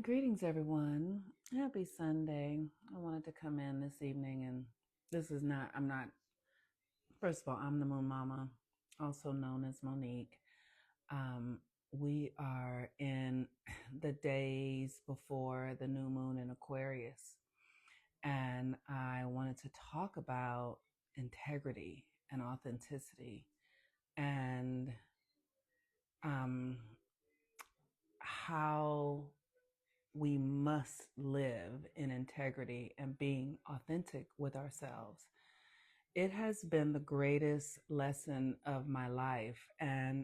Greetings, everyone. Happy Sunday. I wanted to come in this evening, and I'm not, first of all, I'm the Moon Mama, also known as Monique. Um, we are in the days before the new moon in Aquarius, and I wanted to talk about integrity and authenticity and um, how we must live in integrity and being authentic with ourselves. It has been the greatest lesson of my life, and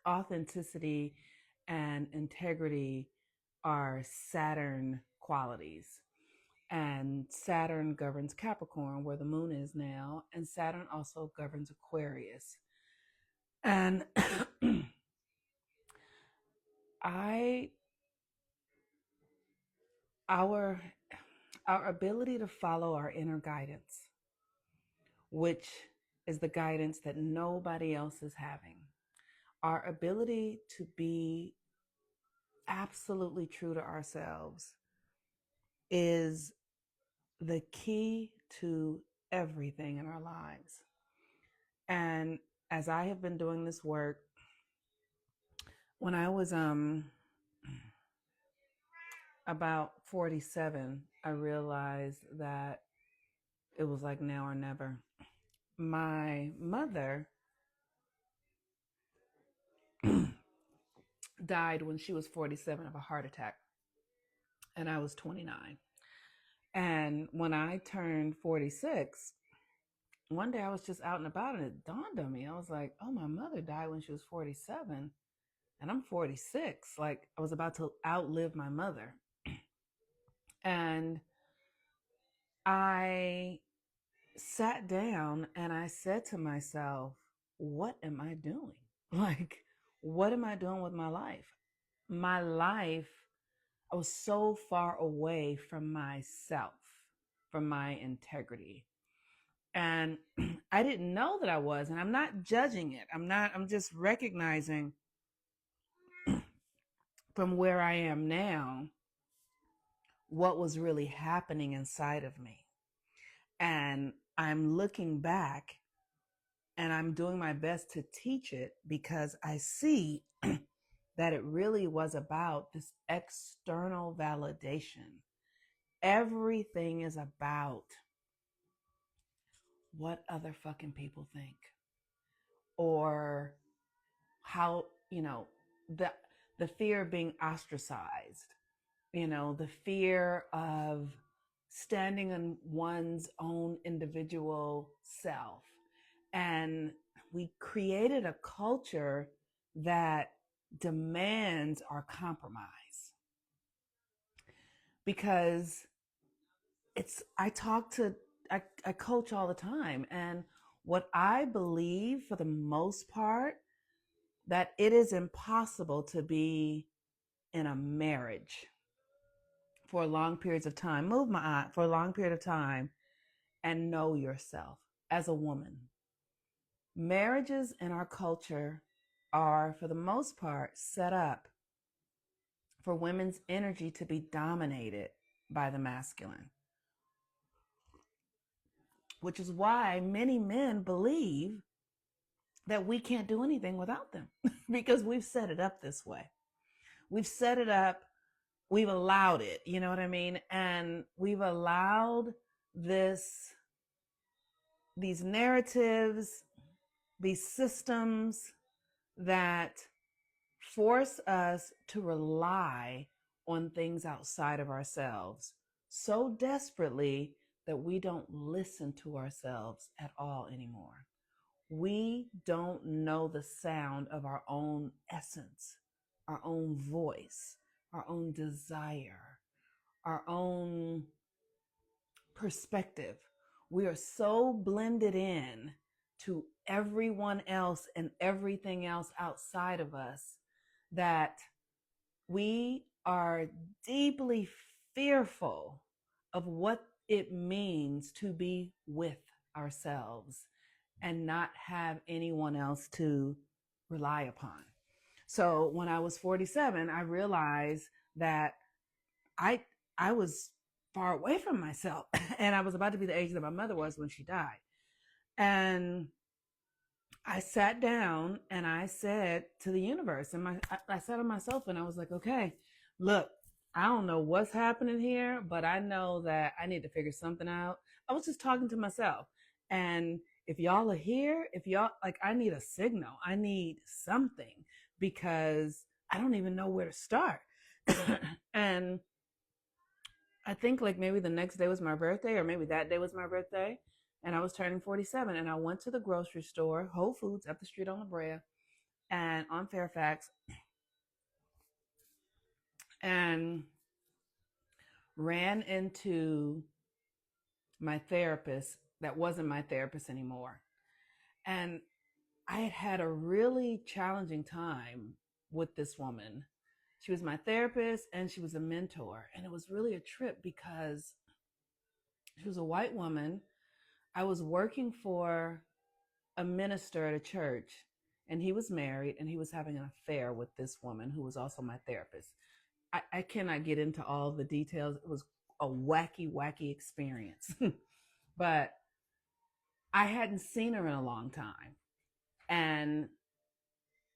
authenticity and integrity are Saturn qualities. And Saturn governs Capricorn, where the moon is now, and Saturn also governs Aquarius. And I our our ability to follow our inner guidance, which is the guidance that nobody else is having. Our ability to be absolutely true to ourselves is the key to everything in our lives. And as I have been doing this work, when I was about 47, I realized that it was like now or never. My mother died when she was 47 of a heart attack, and I was 29. And when I turned 46, one day I was just out and about, and it dawned on me. I was like, oh, my mother died when she was 47, and I'm 46. Like, I was about to outlive my mother. And I sat down and I said to myself, what am I doing? Like, what am I doing with my life? My life, I was so far away from myself, from my integrity. And I didn't know that I was, and I'm not judging it. I'm just recognizing from where I am now what was really happening inside of me. And I'm looking back and I'm doing my best to teach it, because I see that it really was about this external validation. Everything is about what other fucking people think, or how, the fear of being ostracized, the fear of standing on one's own individual self. And we created a culture that demands our compromise, because I coach all the time. And what I believe, for the most part, that it is impossible to be in a marriage for long periods of time, for a long period of time, and know yourself as a woman. Marriages in our culture are, for the most part, set up for women's energy to be dominated by the masculine, which is why many men believe that we can't do anything without them because we've set it up this way. We've set it up, we've allowed it, you know what I mean? And we've allowed these narratives, these systems that force us to rely on things outside of ourselves so desperately that we don't listen to ourselves at all anymore. We don't know the sound of our own essence, our own voice, our own desire, our own perspective. We are so blended in to everyone else and everything else outside of us that we are deeply fearful of what it means to be with ourselves and not have anyone else to rely upon. So when I was 47, I realized that I I was far away from myself, and I was about to be the age that my mother was when she died. And I sat down and I said to the universe, and I sat on myself and I was like, okay, look, I don't know what's happening here, but I know that I need to figure something out. I was just talking to myself. And if y'all are here, if y'all like, I need a signal, I need something because I don't even know where to start. And I think like maybe the next day was my birthday, or maybe that day was my birthday, and I was turning 47. And I went to the grocery store, Whole Foods, up the street on La Brea, and on Fairfax, and ran into my therapist that wasn't my therapist anymore. And I had had a really challenging time with this woman. She was my therapist and she was a mentor. And it was really a trip because she was a white woman. I was working for a minister at a church, and he was married and he was having an affair with this woman who was also my therapist. I cannot get into all the details. It was a wacky, wacky experience. But I hadn't seen her in a long time. And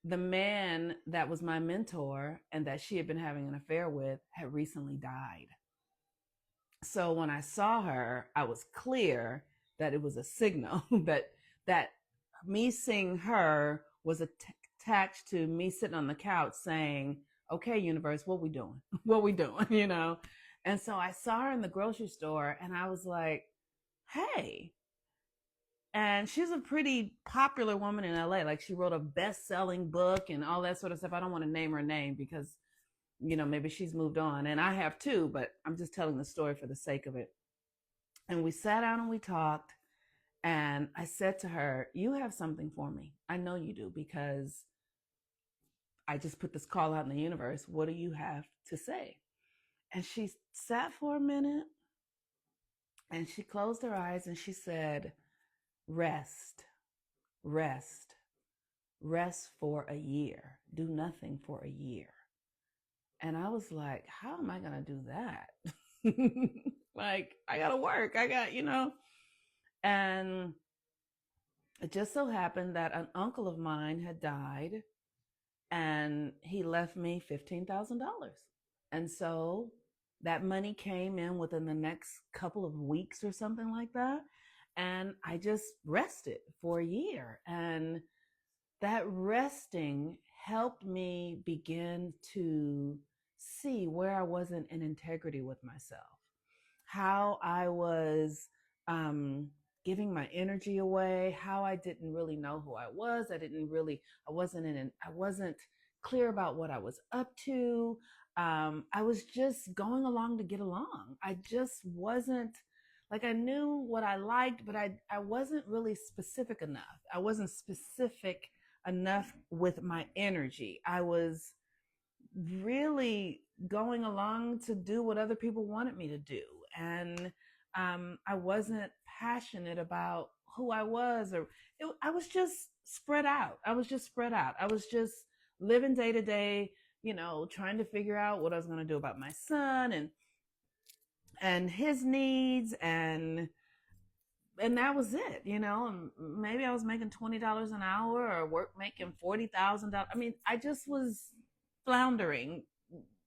the man that was my mentor and that she had been having an affair with had recently died. So when I saw her, I was clear that it was a signal that me seeing her was attached to me sitting on the couch saying, "Okay, universe, what we doing? What we doing?" And so I saw her in the grocery store, and I was like, "Hey." And she's a pretty popular woman in LA. Like, she wrote a best-selling book and all that sort of stuff. I don't want to name her name because maybe she's moved on, and I have too, but I'm just telling the story for the sake of it. And we sat down and we talked, and I said to her, "You have something for me. I know you do because I just put this call out in the universe. What do you have to say?" And she sat for a minute and she closed her eyes and she said, "Rest, rest, rest for a year. Do nothing for a year." And I was like, how am I going to do that? Like, I got to work. And it just so happened that an uncle of mine had died and he left me $15,000. And so that money came in within the next couple of weeks or something like that. And I just rested for a year. And that resting helped me begin to see where I wasn't in integrity with myself, how I was giving my energy away, how I didn't really know who I was. I wasn't clear about what I was up to. I was just going along to get along. I just wasn't like, I knew what I liked, but I wasn't really specific enough. I wasn't specific enough with my energy. I was really going along to do what other people wanted me to do. And I wasn't passionate about who I was, I was just spread out. I was just spread out. I was just living day to day, trying to figure out what I was going to do about my son and his needs, and that was it. Maybe I was making $20 an hour or making $40,000. I mean, I just was floundering,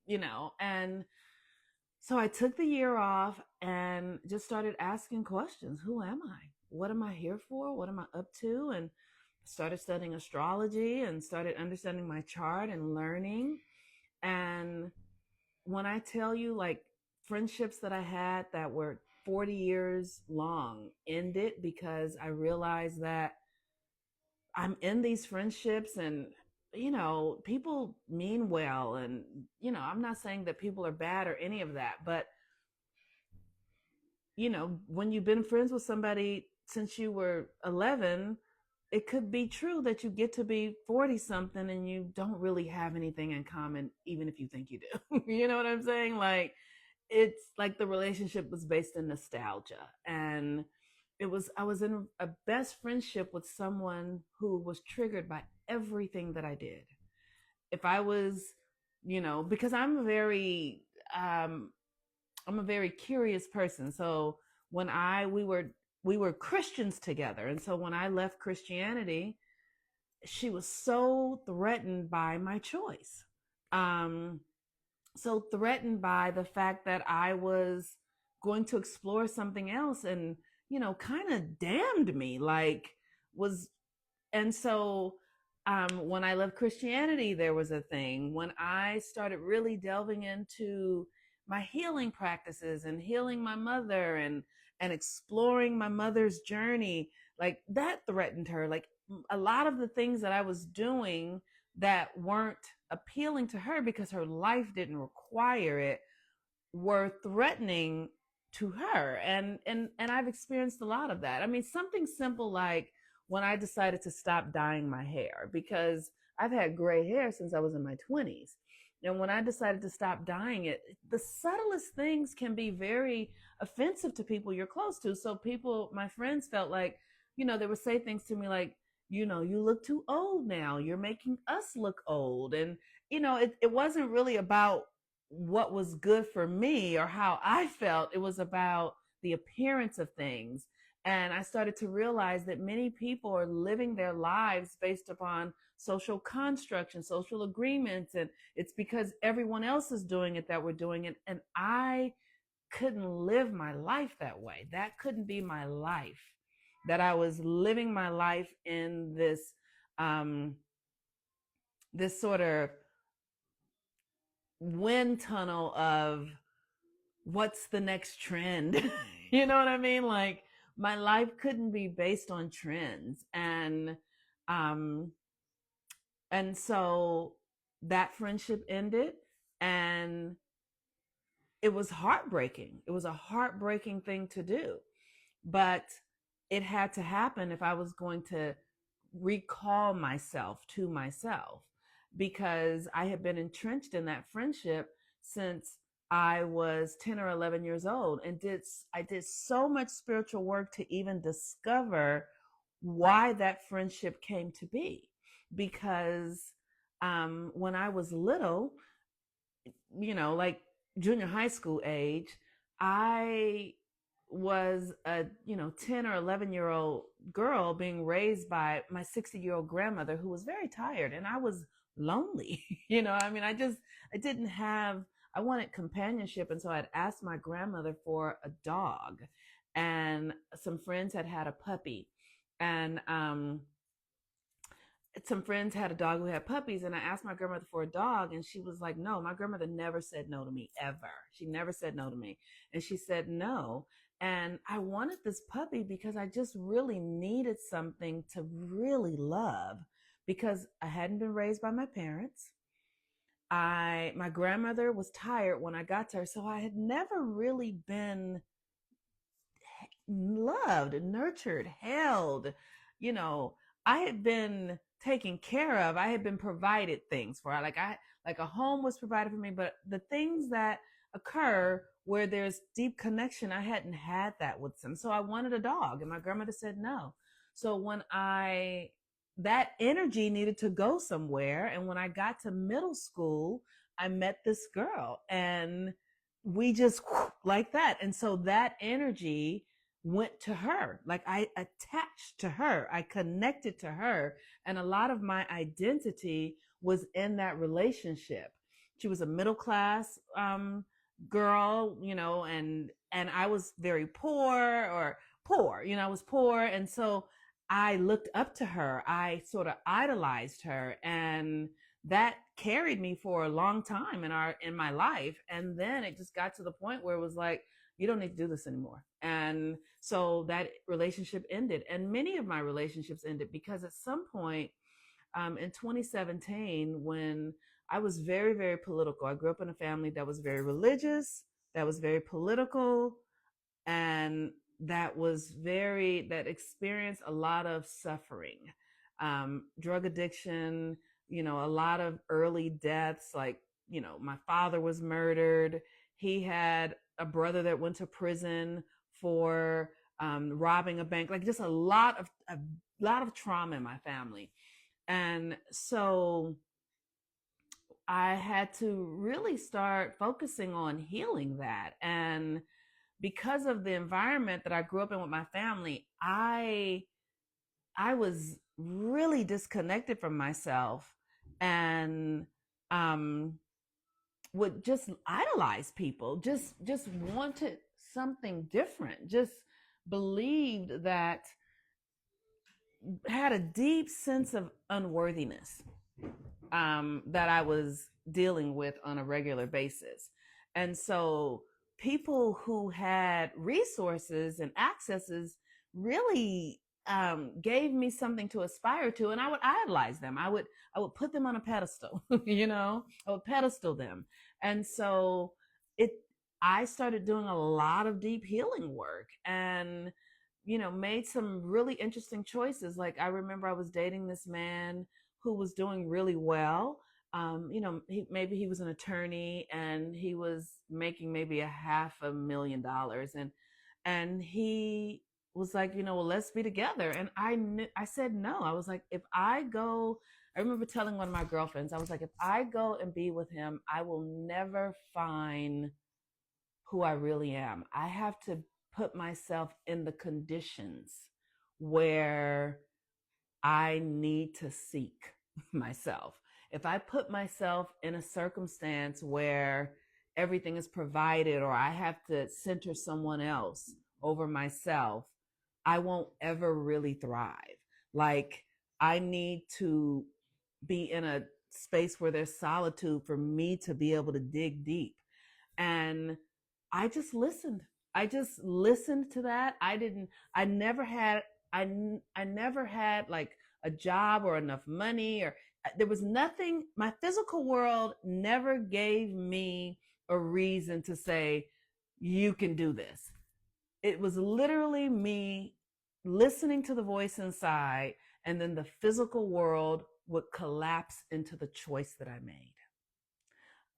and so I took the year off and just started asking questions. Who am I? What am I here for? What am I up to? And started studying astrology and started understanding my chart and learning. And when I tell you, like, friendships that I had that were 40 years long ended because I realized that I'm in these friendships and people mean well, and I'm not saying that people are bad or any of that, but when you've been friends with somebody since you were 11, it could be true that you get to be 40 something and you don't really have anything in common, even if you think you do. You know what I'm saying? Like, it's like the relationship was based in nostalgia. And I was in a best friendship with someone who was triggered by everything that I did. if I was, because um, I'm a very curious person. So when we were Christians together, and so when I left Christianity, she was so threatened by my choice. Um, so threatened by the fact that I was going to explore something else, and kind of damned me, like, was and so when I left Christianity, there was a thing. When I started really delving into my healing practices and healing my mother, and exploring my mother's journey, like, that threatened her. Like, a lot of the things that I was doing that weren't appealing to her because her life didn't require it were threatening to her. And I've experienced a lot of that. I mean, something simple like when I decided to stop dyeing my hair, because I've had gray hair since I was in my 20s. And when I decided to stop dyeing it, the subtlest things can be very offensive to people you're close to. So people, my friends, felt like, they would say things to me like, you look too old now. You're making us look old. And, it wasn't really about what was good for me or how I felt. It was about the appearance of things. And I started to realize that many people are living their lives based upon social constructs and social agreements. And it's because everyone else is doing it that we're doing it. And I couldn't live my life that way. That couldn't be my life. That I was living my life in this sort of wind tunnel of what's the next trend. You know what I mean? Like, my life couldn't be based on trends. Um and so that friendship ended, and it was heartbreaking. It was a heartbreaking thing to do, but it had to happen if I was going to recall myself to myself, because I had been entrenched in that friendship since I was 10 or 11 years old, and I did so much spiritual work to even discover why that friendship came to be. Because when I was little, like junior high school age, I was a 10 or 11-year-old girl being raised by my 60-year-old grandmother, who was very tired, and I was lonely. I mean, I didn't have, I wanted companionship, and so I'd asked my grandmother for a dog, and some friends had a puppy, and some friends had a dog who had puppies, and I asked my grandmother for a dog, and she was like, no. My grandmother never said no to me, ever. She never said no to me. And she said no. And I wanted this puppy because I just really needed something to really love, because I hadn't been raised by my parents. My grandmother was tired when I got to her, so I had never really been loved, nurtured, held. You know, I had been taken care of. I had been provided things for. Like a home was provided for me, but the things that occur where there's deep connection, I hadn't had that with them. So I wanted a dog, and my grandmother said no. So that energy needed to go somewhere, and when I got to middle school, I met this girl, and we just like that. And so that energy went to her. Like, I attached to her, I connected to her, and a lot of my identity was in that relationship. She was a middle class girl, and I was very poor. I was poor, and so I looked up to her. I sort of idolized her, and that carried me for a long time in my life. And then it just got to the point where it was like, you don't need to do this anymore. And so that relationship ended, and many of my relationships ended, because at some point in 2017, when I was very, very political, I grew up in a family that was very religious, that was very political, and that experienced a lot of suffering, drug addiction, a lot of early deaths. Like, my father was murdered. He had a brother that went to prison for robbing a bank. Like, just a lot of trauma in my family. And so I had to really start focusing on healing that. And because of the environment that I grew up in with my family, I was really disconnected from myself, and um would just idolize people, just wanted something different, just believed that, had a deep sense of unworthiness that I was dealing with on a regular basis. And so people who had resources and accesses really gave me something to aspire to, and I would idolize them. I would put them on a pedestal, I would pedestal them. And so it I started doing a lot of deep healing work, and made some really interesting choices. Like, I remember I was dating this man who was doing really well. Maybe he was an attorney and he was making maybe a $500,000, and he was like, well, let's be together. And I said no. I was like, if I go, I remember telling one of my girlfriends, I was like, if I go and be with him, I will never find who I really am. I have to put myself in the conditions where I need to seek myself. If I put myself in a circumstance where everything is provided, or I have to center someone else over myself, I won't ever really thrive. Like, I need to be in a space where there's solitude for me to be able to dig deep. And I just listened. I just listened to that. I never had, I never had like a job or enough money, or there was nothing. My physical world never gave me a reason to say, you can do this. It was literally me listening to the voice inside, and then the physical world would collapse into the choice that I made.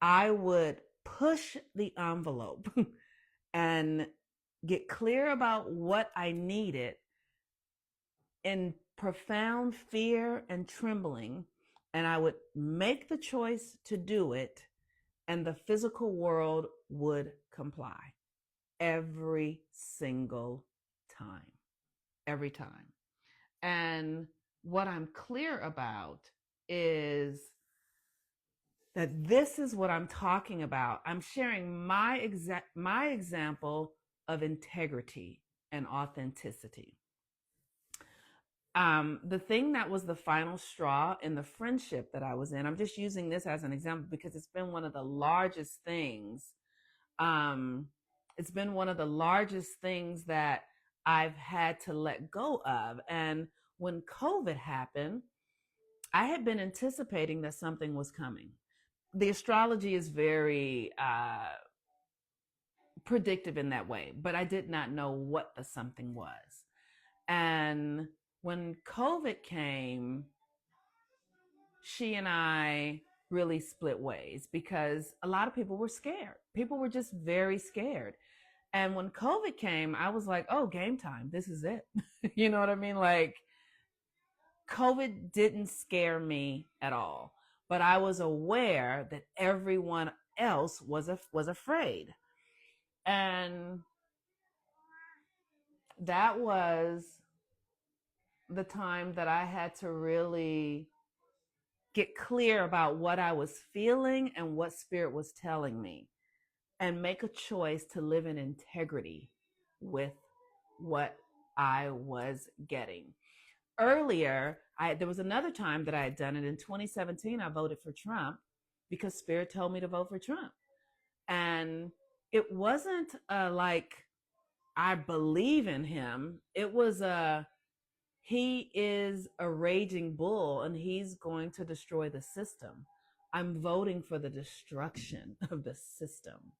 I would push the envelope and get clear about what I needed in profound fear and trembling, and I would make the choice to do it, and the physical world would comply every single time. Every time. And what I'm clear about is that this is what I'm talking about. I'm sharing my example of integrity and authenticity. The thing that was the final straw in the friendship that I was in, I'm just using this as an example because it's been one of the largest things. It's been one of the largest things that I've had to let go of. And when COVID happened, I had been anticipating that something was coming. The astrology is very predictive in that way, but I did not know what the something was. And when COVID came, she and I really split ways because a lot of people were scared. People were just very scared. And when COVID came, I was like, oh, game time. This is it. You know what I mean? Like, COVID didn't scare me at all, but I was aware that everyone else was afraid. And that was the time that I had to really get clear about what I was feeling and what spirit was telling me, and make a choice to live in integrity with what I was getting. Earlier, there was another time that I had done it. In 2017, I voted for Trump because spirit told me to vote for Trump. And it wasn't like I believe in him. It was he is a raging bull and he's going to destroy the system. I'm voting for the destruction of the system.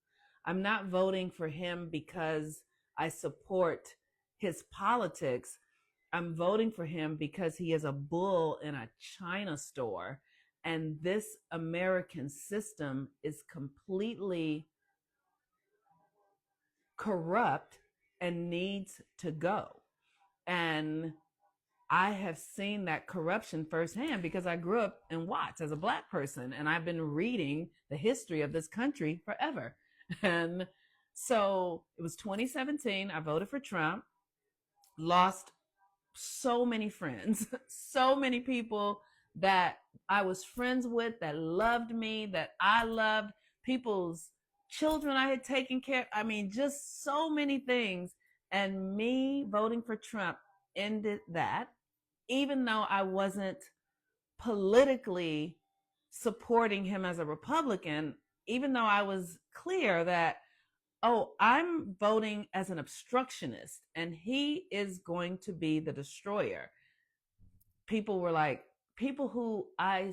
I'm not voting for him because I support his politics. I'm voting for him because he is a bull in a China store. And this American system is completely corrupt and needs to go. And I have seen that corruption firsthand because I grew up in Watts as a Black person, and I've been reading the history of this country forever. And so it was 2017. I voted for Trump, lost so many friends, so many people that I was friends with, that loved me, that I loved, people's children I had taken care of. I mean, just so many things. And me voting for Trump ended that, even though I wasn't politically supporting him as a Republican, even though I was clear that, oh, I'm voting as an obstructionist and he is going to be the destroyer. People were like, people who I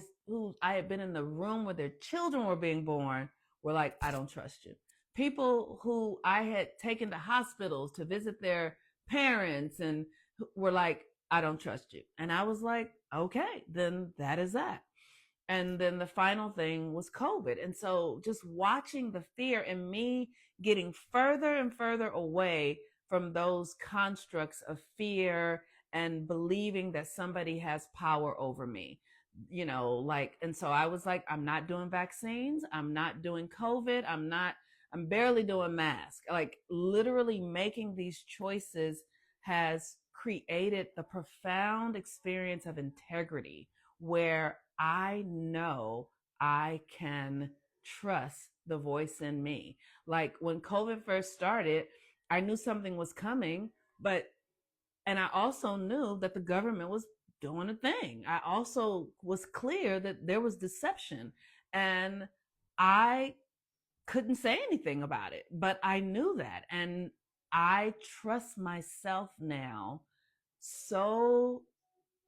had been in the room where their children were being born were like, I don't trust you. People who I had taken to hospitals to visit their parents and were like, I don't trust you. And I was like, okay, then that is that. And then the final thing was COVID. And so just watching the fear and me getting further and further away from those constructs of fear and believing that somebody has power over me, like, and so I was like, I'm not doing vaccines. I'm not doing COVID. I'm barely doing masks. Like, literally making these choices has created the profound experience of integrity where I know I can trust the voice in me. Like, when COVID first started, I knew something was coming, and I also knew that the government was doing a thing. I also was clear that there was deception, and I couldn't say anything about it, but I knew that. And I trust myself now so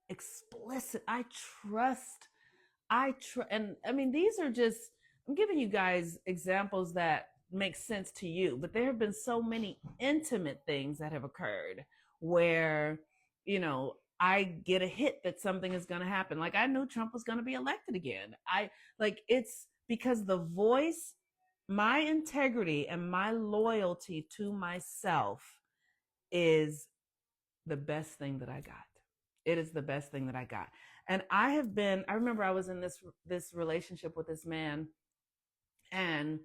explicit. And I mean, these are just, I'm giving you guys examples that make sense to you, but there have been so many intimate things that have occurred where, I get a hit that something is going to happen. Like, I knew Trump was going to be elected again. It's because the voice, my integrity and my loyalty to myself is the best thing that I got. It is the best thing that I got. And I remember I was in this relationship with this man, and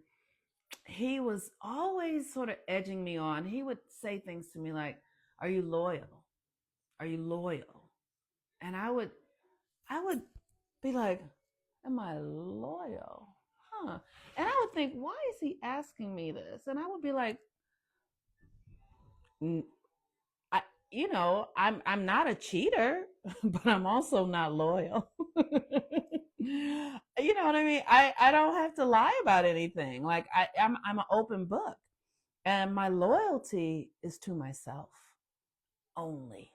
he was always sort of edging me on. He would say things to me like, "Are you loyal? Are you loyal?" And I would be like, "Am I loyal? Huh?" And I would think, "Why is he asking me this?" And I would be like, I, I'm not a cheater, but I'm also not loyal. You know what I mean? I don't have to lie about anything. Like, I'm an open book, and my loyalty is to myself only.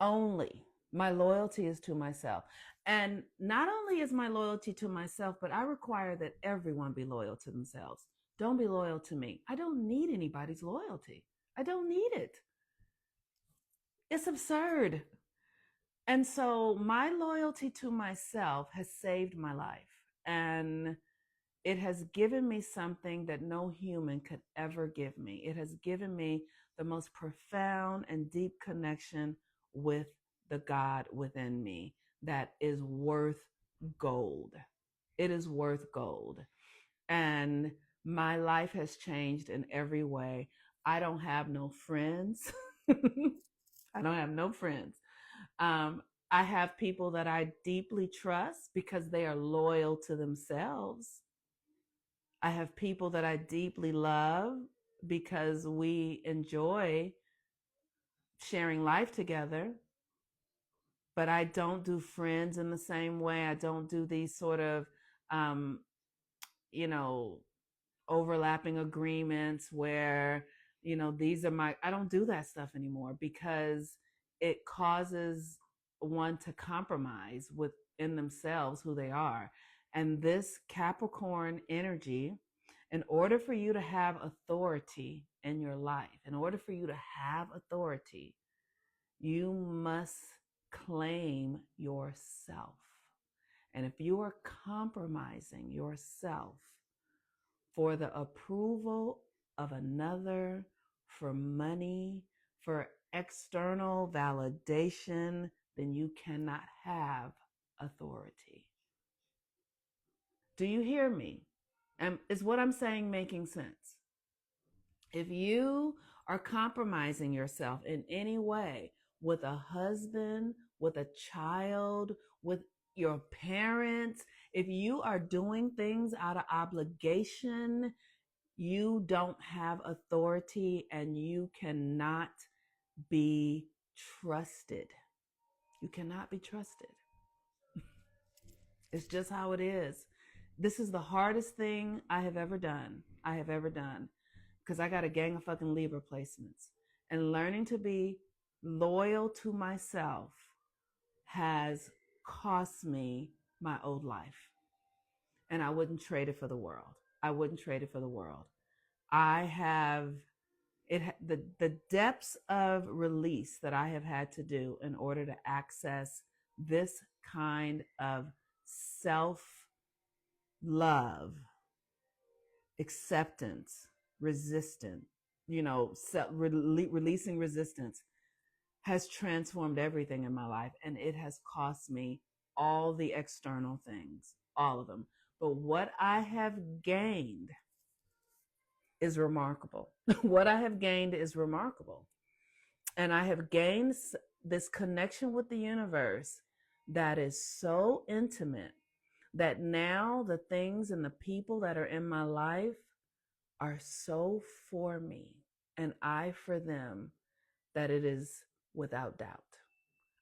Only my loyalty is to myself. And not only is my loyalty to myself, but I require that everyone be loyal to themselves. Don't be loyal to me. I don't need anybody's loyalty. I don't need it. It's absurd. And so my loyalty to myself has saved my life. And it has given me something that no human could ever give me. It has given me the most profound and deep connection with the God within me that is worth gold. It is worth gold. And my life has changed in every way. I don't have no friends. I don't have no friends. Um, I have people that I deeply trust because they are loyal to themselves. I have people that I deeply love because we enjoy sharing life together. But I don't do friends in the same way. I don't do these sort of, um, you know, overlapping agreements where, I don't do that stuff anymore because it causes one to compromise within themselves who they are. And this Capricorn energy, in order for you to have authority in your life, in order for you to have authority, you must claim yourself. And if you are compromising yourself for the approval of another, for money, for external validation, then you cannot have authority. Do you hear me? And is what I'm saying making sense? If you are compromising yourself in any way with a husband, with a child, with your parents, if you are doing things out of obligation, you don't have authority and you cannot be trusted. You cannot be trusted. It's just how it is. This is the hardest thing I have ever done. Because I got a gang of fucking Libra placements. And learning to be loyal to myself has cost me my old life. And I wouldn't trade it for the world. I have the depths of release that I have had to do in order to access this kind of self love, acceptance, resistance, releasing resistance has transformed everything in my life. And it has cost me all the external things, all of them. But what I have gained is remarkable. What I have gained is remarkable. And I have gained this connection with the universe that is so intimate that now the things and the people that are in my life are so for me and I for them that it is without doubt.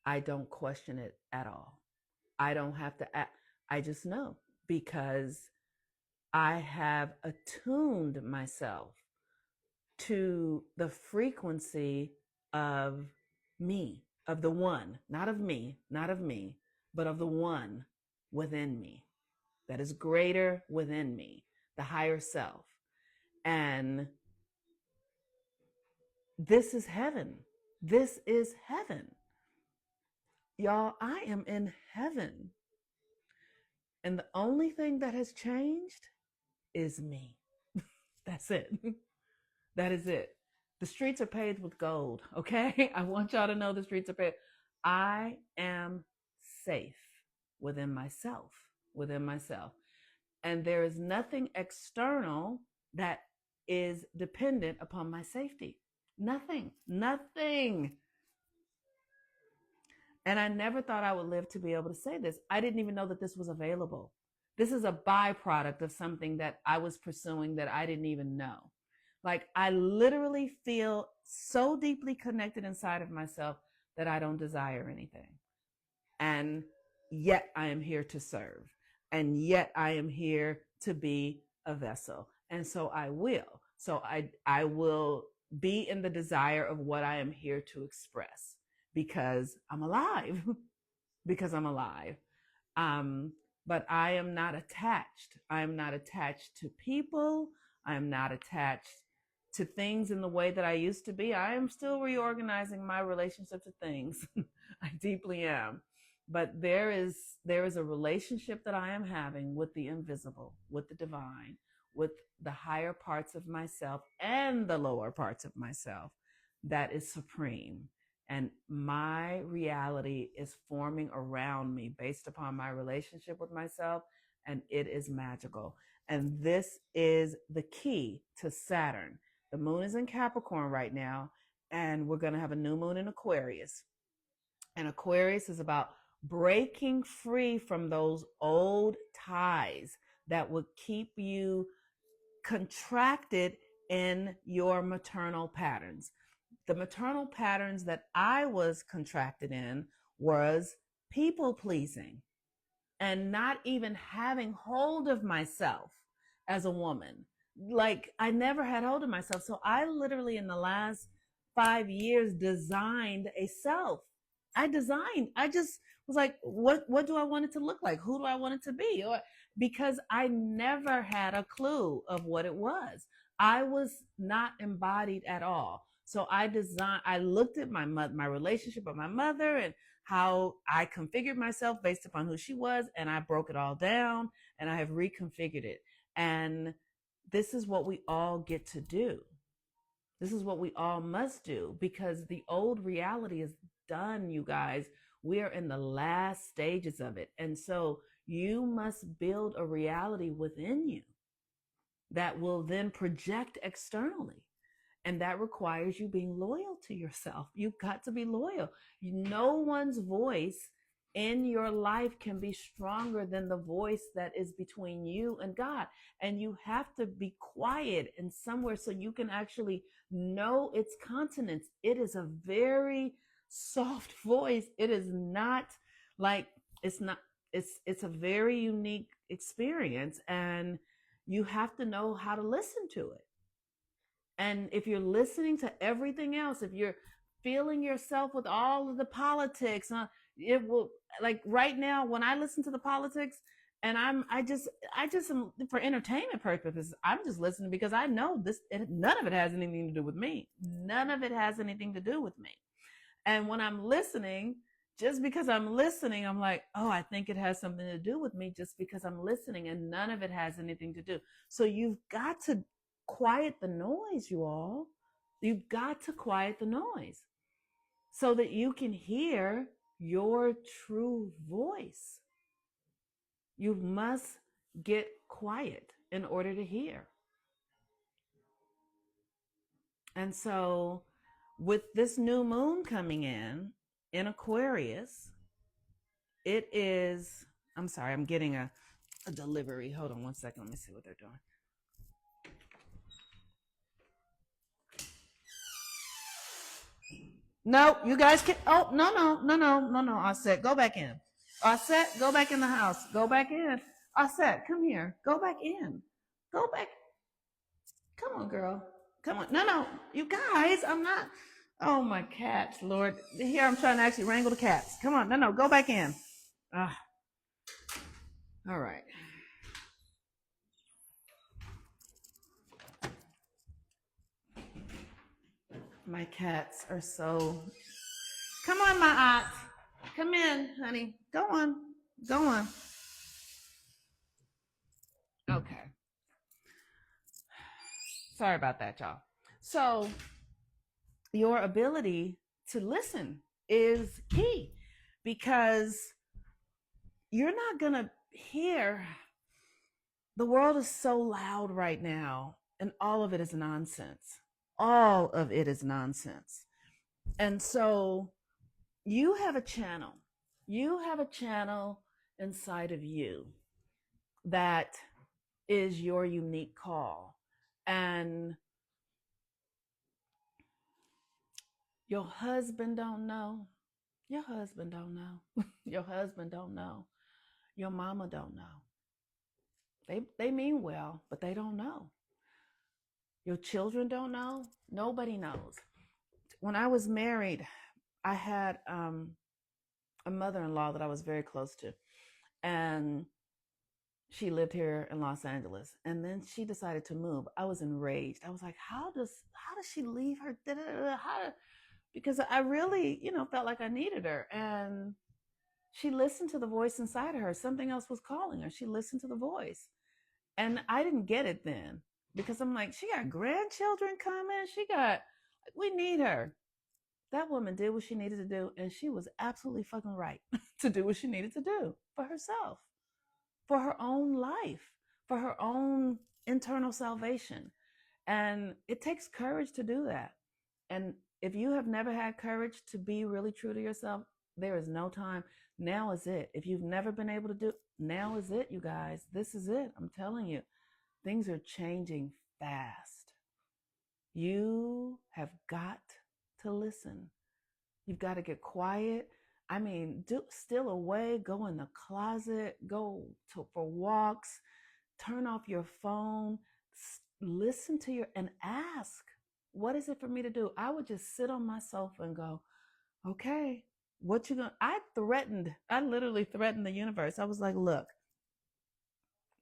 I don't question it at all. I don't have to act. I just know because I have attuned myself to the frequency of me, of the one, not of me, but of the one within me that is greater within me, the higher self. And this is heaven. This is heaven. Y'all, I am in heaven. And the only thing that has changed is me. That's it. That is it. The streets are paved with gold, okay? I want y'all to know the streets are paved. I am safe within myself, And there is nothing external that is dependent upon my safety. Nothing. And I never thought I would live to be able to say this. I didn't even know that this was available. This is a byproduct of something that I was pursuing that I didn't even know. Like, I literally feel so deeply connected inside of myself that I don't desire anything. And yet I am here to serve. And yet I am here to be a vessel. And so I will. So I will be in the desire of what I am here to express because I'm alive. But I am not attached. I am not attached to people. I am not attached to things in the way that I used to be. I am still reorganizing my relationship to things. I deeply am. But there is a relationship that I am having with the invisible, with the divine, with the higher parts of myself and the lower parts of myself that is supreme. And my reality is forming around me based upon my relationship with myself, and it is magical. And this is the key to Saturn. The moon is in Capricorn right now, and we're going to have a new moon in Aquarius. And Aquarius is about breaking free from those old ties that would keep you contracted in your maternal patterns. The maternal patterns that I was contracted in was people pleasing and not even having hold of myself as a woman. Like, I never had hold of myself. So I literally in the last 5 years designed a self. I just was like, what do I want it to look like? Who do I want it to be? Because I never had a clue of what it was. I was not embodied at all. So I looked at my relationship with my mother and how I configured myself based upon who she was, and I broke it all down and I have reconfigured it. And this is what we all get to do. This is what we all must do, because the old reality is done, you guys. We are in the last stages of it. And so you must build a reality within you that will then project externally. And that requires you being loyal to yourself. You've got to be loyal. No one's voice in your life can be stronger than the voice that is between you and God. And you have to be quiet and somewhere so you can actually know its consonants. It is a very soft voice. It is not like, it's not, it's a very unique experience, and you have to know how to listen to it. And if you're listening to everything else, if you're feeling yourself with all of the politics, it will, like right now, when I listen to the politics, and I just am, for entertainment purposes, I'm just listening because I know this, none of it has anything to do with me. None of it has anything to do with me. And when I'm listening, just because I'm listening, I'm like, oh, I think it has something to do with me just because I'm listening, and none of it has anything to do. So you've got to quiet the noise, you all. You've got to quiet the noise so that you can hear your true voice. You must get quiet in order to hear. And so with this new moon coming in Aquarius, it is, I'm sorry, I'm getting a delivery. Hold on one second. Let me see what they're doing. No, you guys can. Oh, no. Aset, go back in. Aset, go back in the house. Go back in. Aset, come here. Go back in. Go back. Come on, girl. Come on. No. You guys, I'm not. Oh, my cats, Lord. Here, I'm trying to actually wrangle the cats. Come on. No. Go back in. Ah. All right. My cats are so. Come on, my aunt. Come in, honey. Go on. Go on. Okay. Sorry about that, y'all. So, your ability to listen is key, because you're not going to hear. The world is so loud right now, and all of it is nonsense. All of it is nonsense. And so you have a channel. You have a channel inside of you that is your unique call. And your husband don't know. Your husband don't know. Your husband don't know. Your mama don't know. They mean well, but they don't know. Your children don't know. Nobody knows. When I was married, I had a mother-in-law that I was very close to, and she lived here in Los Angeles, and then she decided to move. I was enraged. I was like, how does she leave her? Because I really, felt like I needed her. And she listened to the voice inside of her. Something else was calling her. She listened to the voice. And I didn't get it then, because I'm like, she got grandchildren coming. We need her. That woman did what she needed to do, and she was absolutely fucking right to do what she needed to do for herself, for her own life, for her own internal salvation. And it takes courage to do that. And if you have never had courage to be really true to yourself, there is no time. Now is it. If you've never been able to do, now is it, you guys. This is it. I'm telling you, things are changing fast. You have got to listen. You've got to get quiet. I mean, steal away, go in the closet, for walks, turn off your phone, listen to and ask, what is it for me to do? I would just sit on my sofa and go, okay, what you gonna, I literally threatened the universe. I was like, look,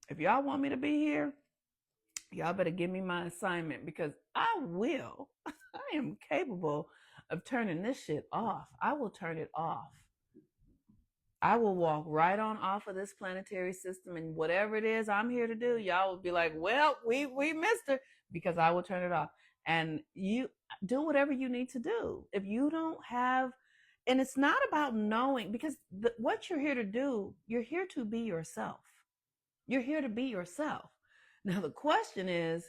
if y'all want me to be here, y'all better give me my assignment, because I will. I am capable of turning this shit off. I will turn it off. I will walk right on off of this planetary system, and whatever it is I'm here to do, y'all will be like, well, we missed her, because I will turn it off. And you do whatever you need to do. If you don't have, and it's not about knowing, because what you're here to do, you're here to be yourself. You're here to be yourself. Now, the question is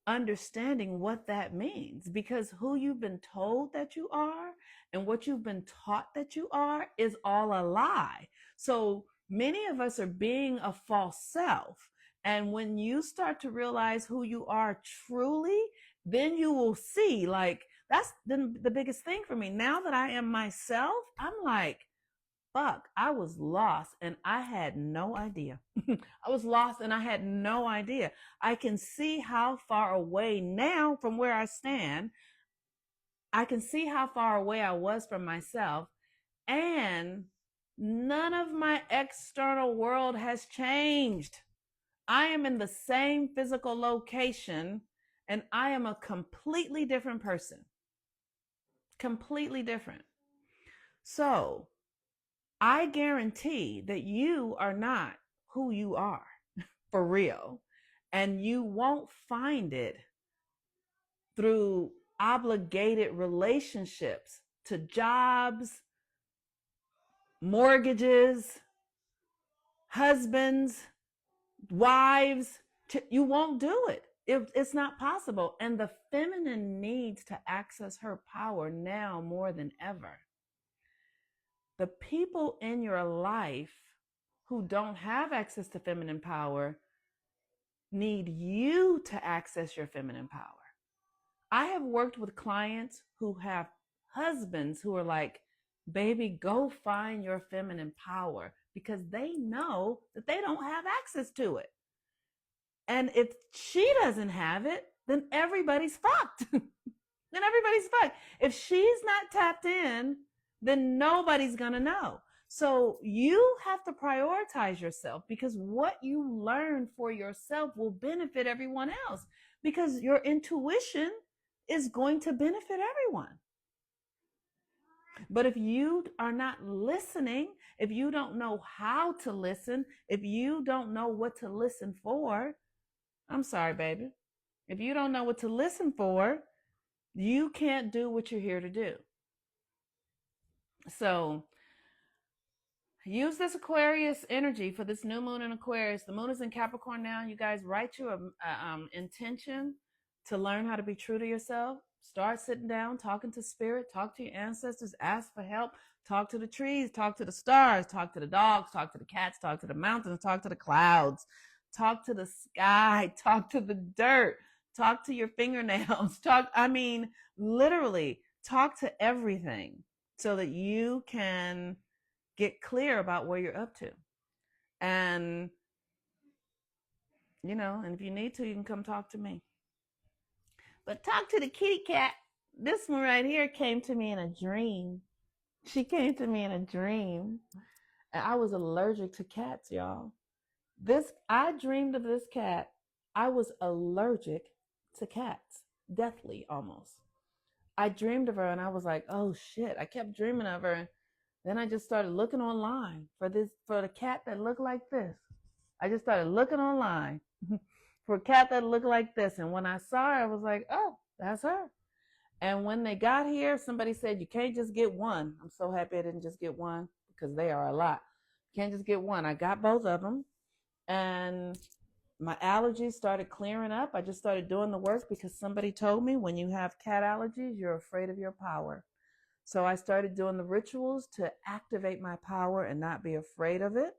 understanding what that means, because who you've been told that you are and what you've been taught that you are is all a lie. So many of us are being a false self. And when you start to realize who you are truly, then you will see, like, that's the biggest thing for me. Now that I am myself, I'm like, fuck, I was lost and I had no idea. I was lost and I had no idea. I can see how far away now from where I stand. I can see how far away I was from myself. And none of my external world has changed. I am in the same physical location and I am a completely different person. Completely different. So I guarantee that you are not who you are for real. And you won't find it through obligated relationships to jobs, mortgages, husbands, wives. You won't do it. It's not possible. And the feminine needs to access her power now more than ever. The people in your life who don't have access to feminine power need you to access your feminine power. I have worked with clients who have husbands who are like, baby, go find your feminine power, because they know that they don't have access to it. And if she doesn't have it, then everybody's fucked. Then everybody's fucked. If she's not tapped in, then nobody's going to know. So you have to prioritize yourself, because what you learn for yourself will benefit everyone else, because your intuition is going to benefit everyone. But if you are not listening, if you don't know how to listen, if you don't know what to listen for, I'm sorry, baby. If you don't know what to listen for, you can't do what you're here to do. So use this Aquarius energy for this new moon in Aquarius. The moon is in Capricorn now. You guys write your intention to learn how to be true to yourself. Start sitting down, talking to spirit, talk to your ancestors, ask for help, talk to the trees, talk to the stars, talk to the dogs, talk to the cats, talk to the mountains, talk to the clouds, talk to the sky, talk to the dirt, talk to your fingernails, literally talk to everything so that you can get clear about where you're up to. And, and if you need to, you can come talk to me. But talk to the kitty cat. This one right here came to me in a dream. She came to me in a dream. And I was allergic to cats, y'all. I dreamed of this cat. I was allergic to cats. Deathly, almost. I dreamed of her and I was like, oh shit. I kept dreaming of her. Then I just started looking online for the cat that looked like this. I just started looking online for a cat that looked like this. And when I saw her, I was like, oh, that's her. And when they got here, somebody said, you can't just get one. I'm so happy I didn't just get one, because they are a lot. You can't just get one. I got both of them. And my allergies started clearing up. I just started doing the work, because somebody told me when you have cat allergies, you're afraid of your power. So I started doing the rituals to activate my power and not be afraid of it.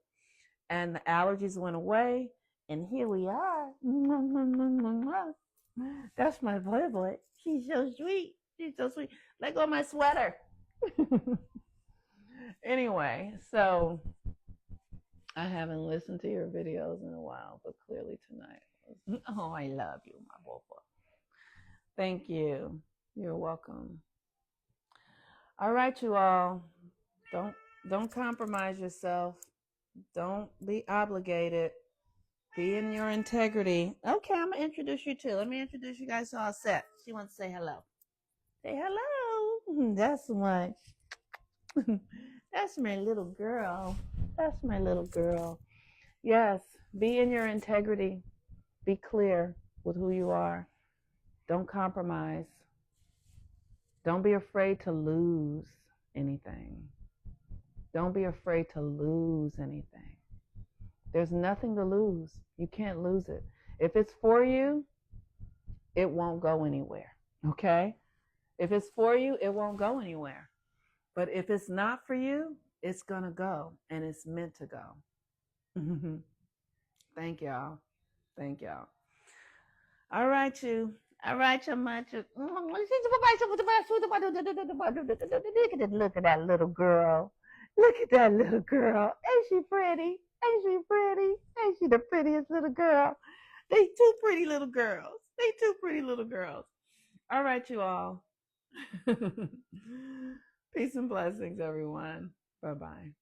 And the allergies went away. And here we are. That's my boy. She's so sweet. She's so sweet. Let go of my sweater. Anyway, so I haven't listened to your videos in a while, but clearly tonight. Oh, I love you, my boy. Thank you. You're welcome. All right, you all. Don't compromise yourself. Don't be obligated. Be in your integrity. Okay, I'm going to introduce you too. Let me introduce you guys to all set. She wants to say hello. Say hello. That's my little girl. That's my little girl. Yes, be in your integrity. Be clear with who you are. Don't compromise. Don't be afraid to lose anything. Don't be afraid to lose anything. There's nothing to lose. You can't lose it. If it's for you, it won't go anywhere. Okay? If it's for you, it won't go anywhere. But if it's not for you, it's going to go and it's meant to go. Thank y'all. Thank y'all. All right, you. All right, you much. Look at that little girl. Look at that little girl. Ain't she pretty? Ain't she pretty? Ain't she the prettiest little girl? They two pretty little girls. They two pretty little girls. All right, you all. Peace and blessings, everyone. Bye bye.